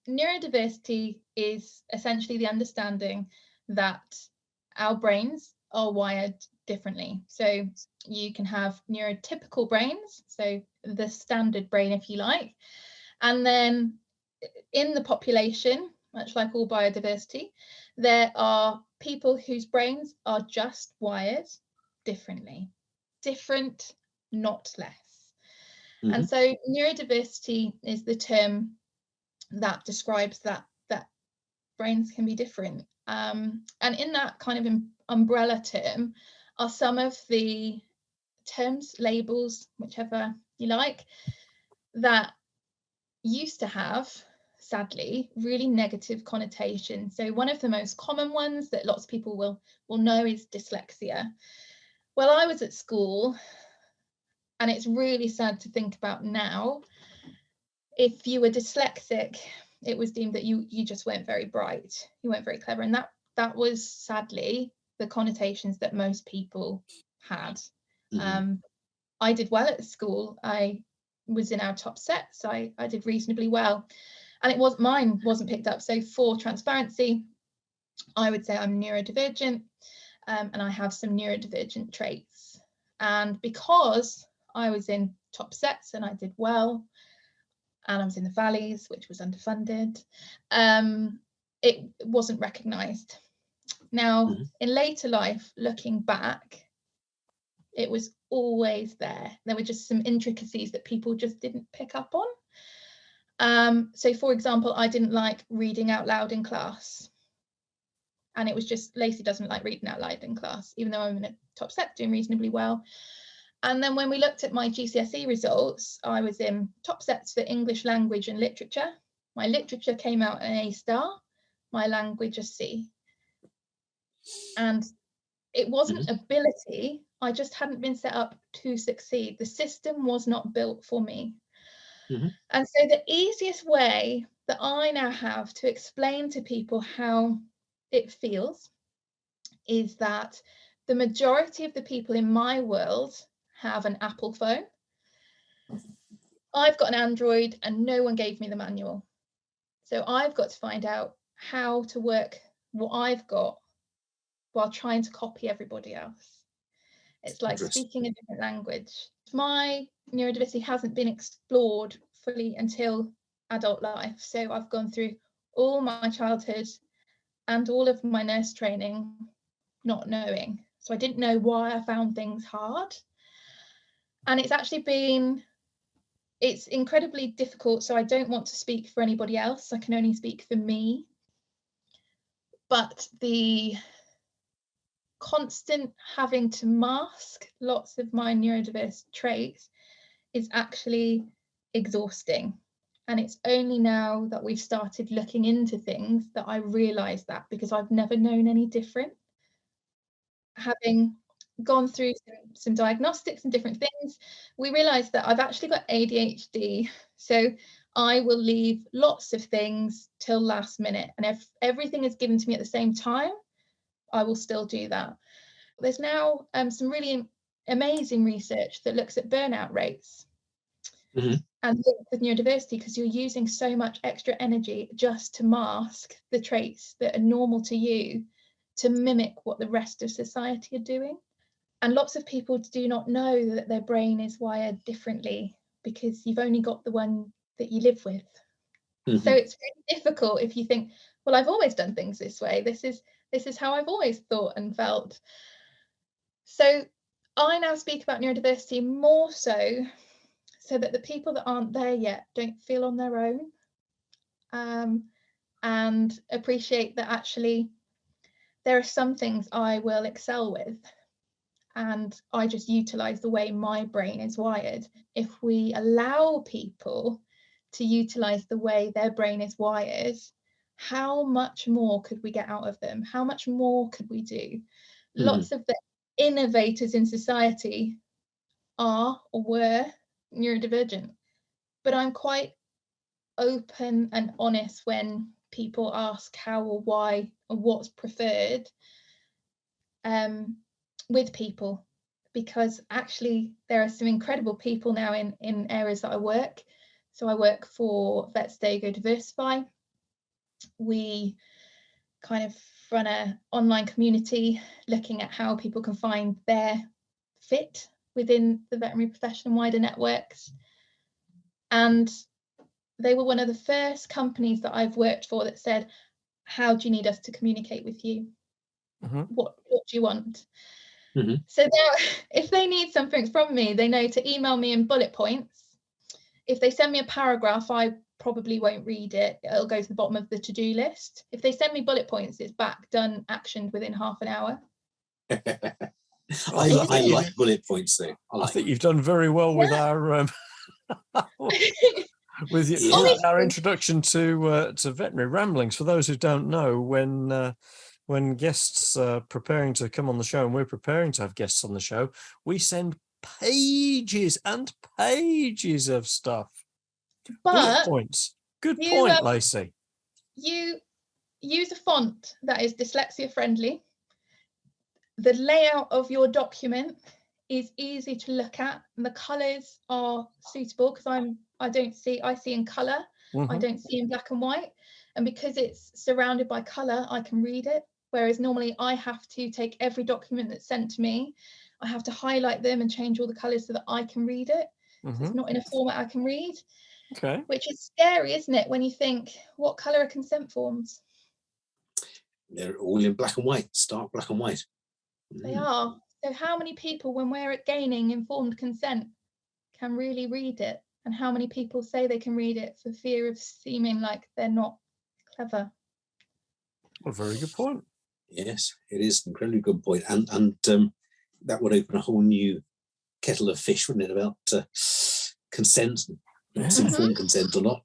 neurodiversity is essentially the understanding that our brains are wired differently. So you can have neurotypical brains, so the standard brain, if you like, and then in the population, much like all biodiversity, there are people whose brains are just wired differently. Different, not less. And so neurodiversity is the term that describes that brains can be different. And in that kind of umbrella term are some of the terms, labels, whichever you like, that used to have, sadly, really negative connotation. So one of the most common ones that lots of people will know is dyslexia. Well, I was at school, and it's really sad to think about now, if you were dyslexic, it was deemed that you just weren't very bright, you weren't very clever, and that was sadly the connotations that most people had. I did well at school. I was in our top set, so I did reasonably well, and mine wasn't picked up. So for transparency, I would say I'm neurodivergent, and I have some neurodivergent traits. And because I was in top sets and I did well, and I was in the valleys, which was underfunded, it wasn't recognised. Now, in later life, looking back, it was always there. There were just some intricacies that people just didn't pick up on. So, for example, I didn't like reading out loud in class. And it was just, Lacey doesn't like reading out loud in class, even though I'm in a top set doing reasonably well. And then when we looked at my GCSE results, I was in top sets for English language and literature. My literature came out an A star, my language a C. And it wasn't ability, I just hadn't been set up to succeed. The system was not built for me. And so the easiest way that I now have to explain to people how it feels is that the majority of the people in my world have an Apple phone. I've got an Android and no one gave me the manual. So I've got to find out how to work what I've got while trying to copy everybody else. It's like speaking a different language. My neurodiversity hasn't been explored fully until adult life. So I've gone through all my childhood and all of my nurse training not knowing. So I didn't know why I found things hard. And it's incredibly difficult. So I don't want to speak for anybody else. I can only speak for me. But the constant having to mask lots of my neurodiverse traits is actually exhausting. And it's only now that we've started looking into things that I realise that, because I've never known any different. Having gone through some diagnostics and different things, we realised that I've actually got ADHD. So I will leave lots of things till last minute. And if everything is given to me at the same time, I will still do that. There's now some really amazing research that looks at burnout rates and linked with neurodiversity, because you're using so much extra energy just to mask the traits that are normal to you, to mimic what the rest of society are doing. And lots of people do not know that their brain is wired differently because you've only got the one that you live with. So it's really difficult if you think, well, I've always done things this way. This is how I've always thought and felt. So I now speak about neurodiversity more so that the people that aren't there yet don't feel on their own, and appreciate that actually there are some things I will excel with, and I just utilise the way my brain is wired. If we allow people to utilise the way their brain is wired, how much more could we get out of them? How much more could we do? Lots of the innovators in society are or were neurodivergent, but I'm quite open and honest when people ask how or why or what's preferred with people, because actually there are some incredible people now in areas that I work. So I work for Veterinary Diversify, We kind of run an online community looking at how people can find their fit within the veterinary profession and wider networks. And they were one of the first companies that I've worked for that said, how do you need us to communicate with you? What do you want? So now, if they need something from me, they know to email me in bullet points. If they send me a paragraph, I probably won't read it. It'll go to the bottom of the to-do list. If they send me bullet points, it's back, done, actioned within half an hour. I like bullet points though. I think you've done very well with our with our introduction to veterinary ramblings. For those who don't know, when guests are preparing to come on the show, and we're preparing to have guests on the show, we send pages and pages of stuff. But bullet points. Good point, Lacey. You use a font that is dyslexia friendly. The layout of your document is easy to look at, and the colours are suitable because I see in colour. I don't see in black and white, and because it's surrounded by colour, I can read it. Whereas normally I have to take every document that's sent to me, I have to highlight them and change all the colours so that I can read it. So it's not in a format I can read. Okay. Which is scary, isn't it, when you think, what colour are consent forms? They're all in black and white, stark black and white. They are. So how many people, when we're gaining informed consent, can really read it? And how many people say they can read it for fear of seeming like they're not clever? A very good point. Yes, it is an incredibly good point. And that would open a whole new kettle of fish, wouldn't it, about consent, what's informed consent or not.